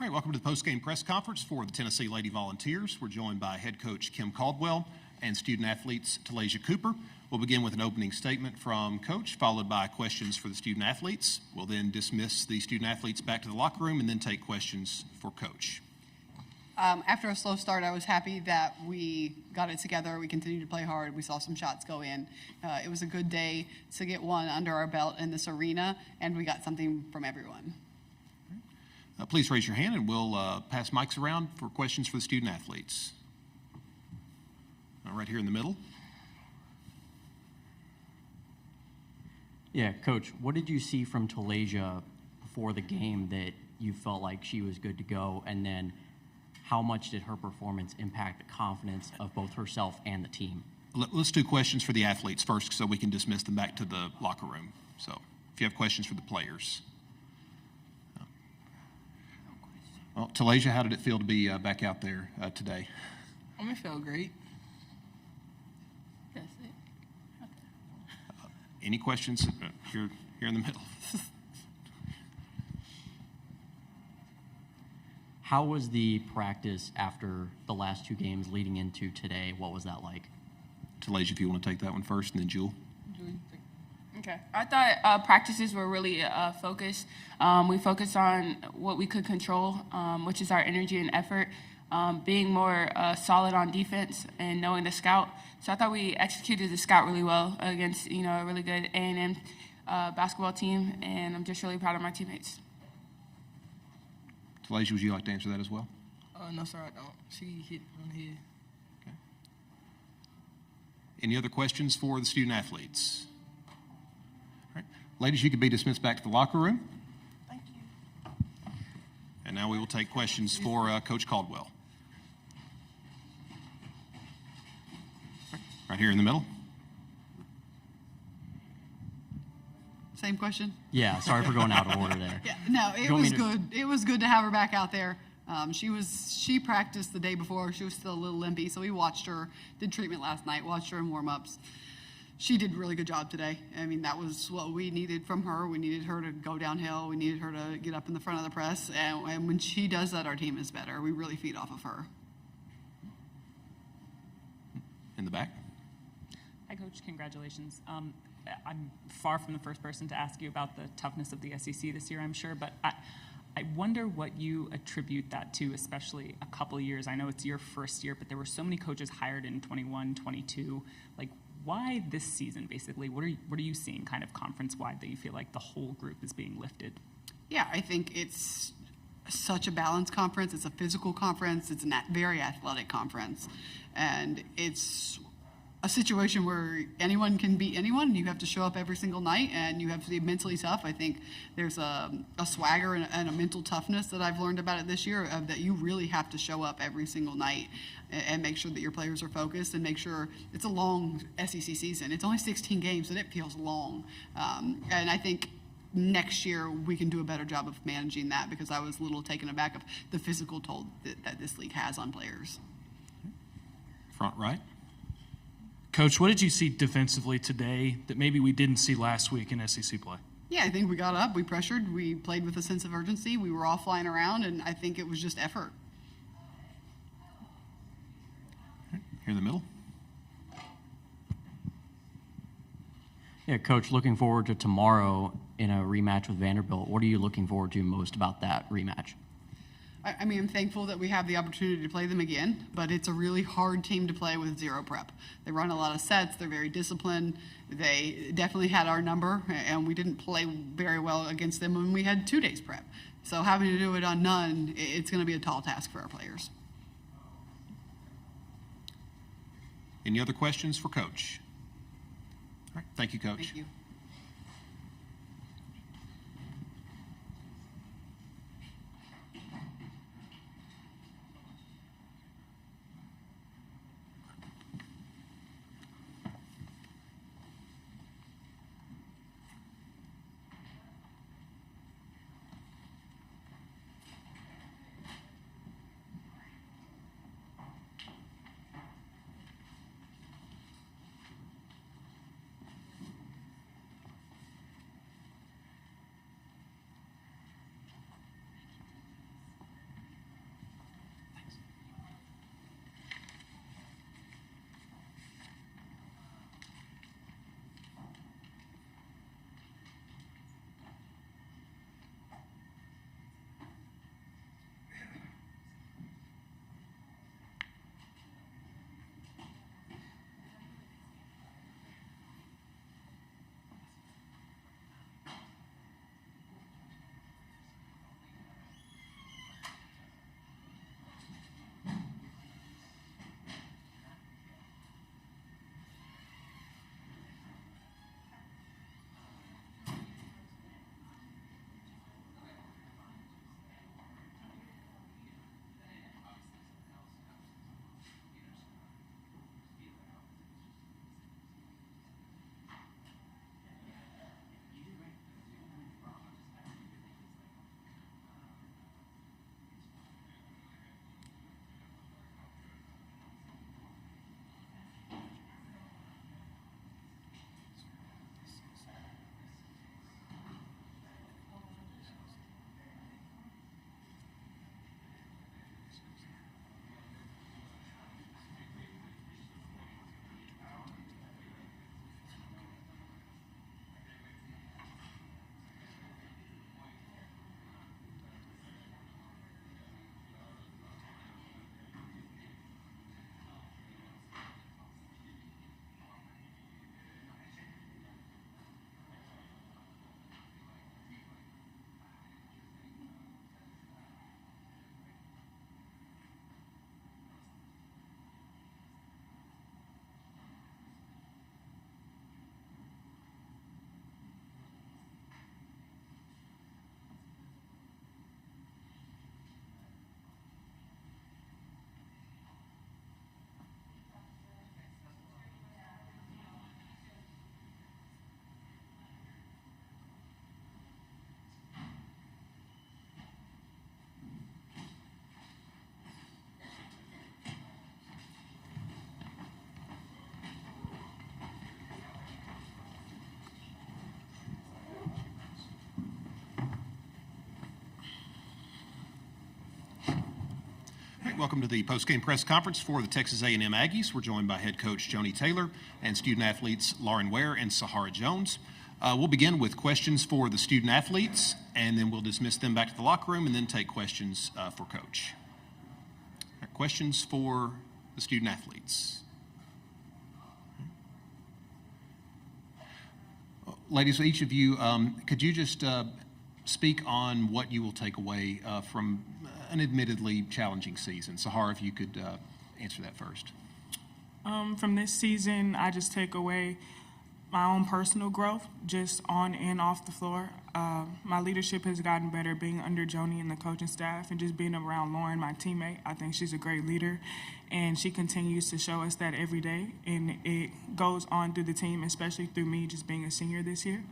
All right, welcome to the post-game press conference for the Tennessee Lady Volunteers. We're joined by head coach Kim Caldwell and student athletes Talaysia Cooper. We'll begin with an opening statement from Coach, followed by questions for the student athletes. We'll then dismiss the student athletes back to the locker room and then take questions for Coach. After a slow start, I was happy that we got it together. We continued to play hard. We saw some shots go in. It was a good day to get one under our belt in this arena, and we got something from everyone. Please raise your hand, and we'll pass mics around for questions for the student athletes. Right here in the middle. Yeah, Coach, what did you see from Talaysia before the game that you felt like she was good to go? And then how much did her performance impact the confidence of both herself and the team? Let's do questions for the athletes first so we can dismiss them back to the locker room. So if you have questions for the players. Well, Talaysia, how did it feel to be back out there today? It felt great. That's it. Okay. Any questions? Here in the middle. How was the practice after the last two games leading into today? What was that like? Talaysia, if you want to take that one first, and then Jewel. Okay. I thought practices were really focused. We focused on what we could control, which is our energy and effort, being more solid on defense and knowing the scout. So I thought we executed the scout really well against, a really good A&M basketball team, and I'm just really proud of my teammates. Talaysia, would you like to answer that as well? No, sir, I don't. She hit on the head. Okay. Any other questions for the student athletes? All right. Ladies, you could be dismissed back to the locker room. Thank you. And now we will take questions for Coach Caldwell. Right here in the middle. Same question? Yeah, sorry for going out of order there. Yeah, no, it was good. It was good to have her back out there. She practiced the day before. She was still a little limpy, so we watched her, did treatment last night, watched her in warm-ups. She did a really good job today. I mean, that was what we needed from her. We needed her to go downhill. We needed her to get up in the front of the press. And when she does that, our team is better. We really feed off of her. In the back. Hi, Coach. Congratulations. I'm far from the first person to ask you about the toughness of the SEC this year, I'm sure, but I wonder what you attribute that to, especially a couple of years. I know it's your first year, but there were so many coaches hired in 21, 22. Like, why this season, basically? What are you seeing kind of conference-wide that you feel like the whole group is being lifted? Yeah, I think it's such a balanced conference. It's a physical conference. It's a very athletic conference. And it's a situation where anyone can beat anyone. You have to show up every single night, and you have to be mentally tough. I think there's a swagger and a mental toughness that I've learned about it this year, that you really have to show up every single night and make sure that your players are focused and make sure it's a long SEC season. It's only 16 games, and it feels long. And I think next year we can do a better job of managing that, because I was a little taken aback of the physical toll that this league has on players. Front right. Coach, what did you see defensively today that maybe we didn't see last week in SEC play? Yeah, I think we got up, we pressured, we played with a sense of urgency, we were all flying around, and I think it was just effort. Here in the middle. Yeah, Coach, looking forward to tomorrow in a rematch with Vanderbilt. What are you looking forward to most about that rematch? I mean, I'm thankful that we have the opportunity to play them again, but it's a really hard team to play with zero prep. They run a lot of sets. They're very disciplined. They definitely had our number, and we didn't play very well against them when we had 2 days prep. So having to do it on none, it's going to be a tall task for our players. Any other questions for Coach? All right, thank you, Coach. Thank you. welcome to the post-game press conference for the Texas A&M Aggies. We're joined by head coach Joni Taylor and student athletes Lauren Ware and Sahara Jones. We'll begin with questions for the student athletes, and then we'll dismiss them back to the locker room and then take questions for coach. Questions for the student athletes. Ladies, each of you, could you just speak on what you will take away from an admittedly challenging season? Sahara, if you could answer that first. From this season, I just take away my own personal growth, just on and off the floor. My leadership has gotten better being under Joni and the coaching staff, and just being around Lauren, my teammate. I think she's a great leader, and she continues to show us that every day, and it goes on through the team, especially through me just being a senior this year.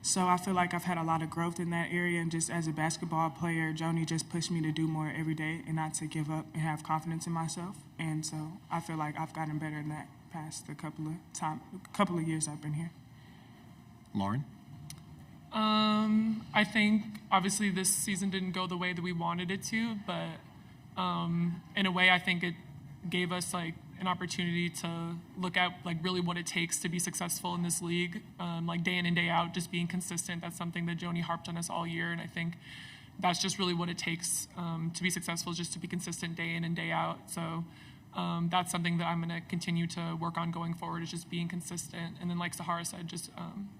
So I feel like I've had a lot of growth in that area, and just as a basketball player, Joni just pushed me to do more every day and not to give up and have confidence in myself. And so I feel like I've gotten better in that past the couple of years I've been here. Lauren? I think obviously this season didn't go the way that we wanted it to, but in a way I think it gave us like an opportunity to look at like really what it takes to be successful in this league, like day in and day out, just being consistent. That's something that Joni harped on us all year, and I think that's just really what it takes to be successful, just to be consistent day in and day out. So that's something that I'm going to continue to work on going forward, is just being consistent. And then like Sahara said, just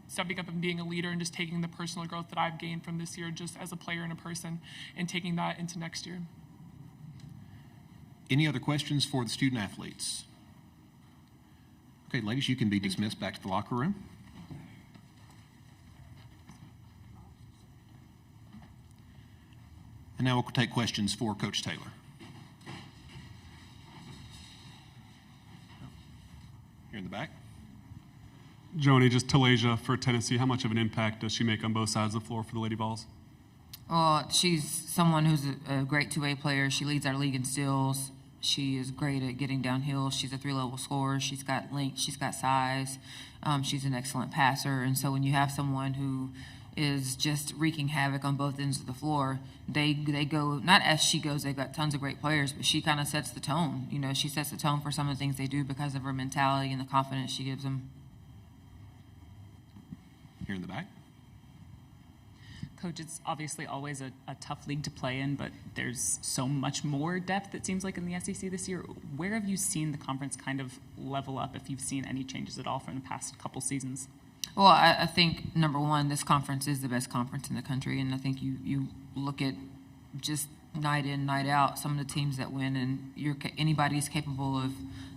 stepping up and being a leader and just taking the personal growth that I've gained from this year just as a player and a person and taking that into next year. Any other questions for the student athletes? Okay, ladies, you can be dismissed back to the locker room. And now we'll take questions for Coach Taylor. Here in the back. Joni, just Talaysia for Tennessee, how much of an impact does she make on both sides of the floor for the Lady Vols? Well, she's someone who's a great two-way player. She leads our league in steals. She is great at getting downhill. She's a three-level scorer. She's got length. She's got size. She's an excellent passer. And so when you have someone who is just wreaking havoc on both ends of the floor, they go, not as she goes, they've got tons of great players, but she kind of sets the tone. You know, she sets the tone for some of the things they do because of her mentality and the confidence she gives them. Here in the back. Coach, it's obviously always a tough league to play in, but there's so much more depth, it seems like, in the SEC this year. Where have you seen the conference kind of level up, if you've seen any changes at all from the past couple seasons? Well, I think, number one, this conference is the best conference in the country, and I think you look at just night in, night out, some of the teams that win, and anybody's capable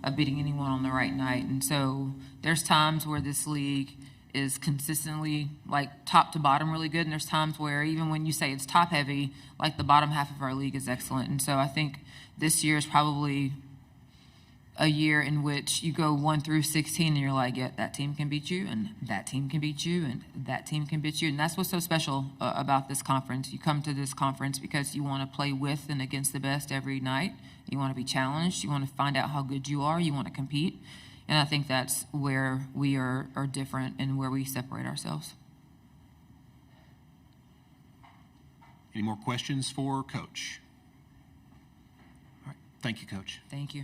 of beating anyone on the right night. And so there's times where this league is consistently like top to bottom really good, and there's times where even when you say it's top heavy, like the bottom half of our league is excellent. And so I think this year is probably a year in which you go 1 through 16 and you're like, yeah, that team can beat you, and that team can beat you, and that team can beat you. And that's what's so special about this conference. You come to this conference because you want to play with and against the best every night. You want to be challenged. You want to find out how good you are. You want to compete. And I think that's where we are different and where we separate ourselves. Any more questions for Coach? All right. Thank you, Coach. Thank you.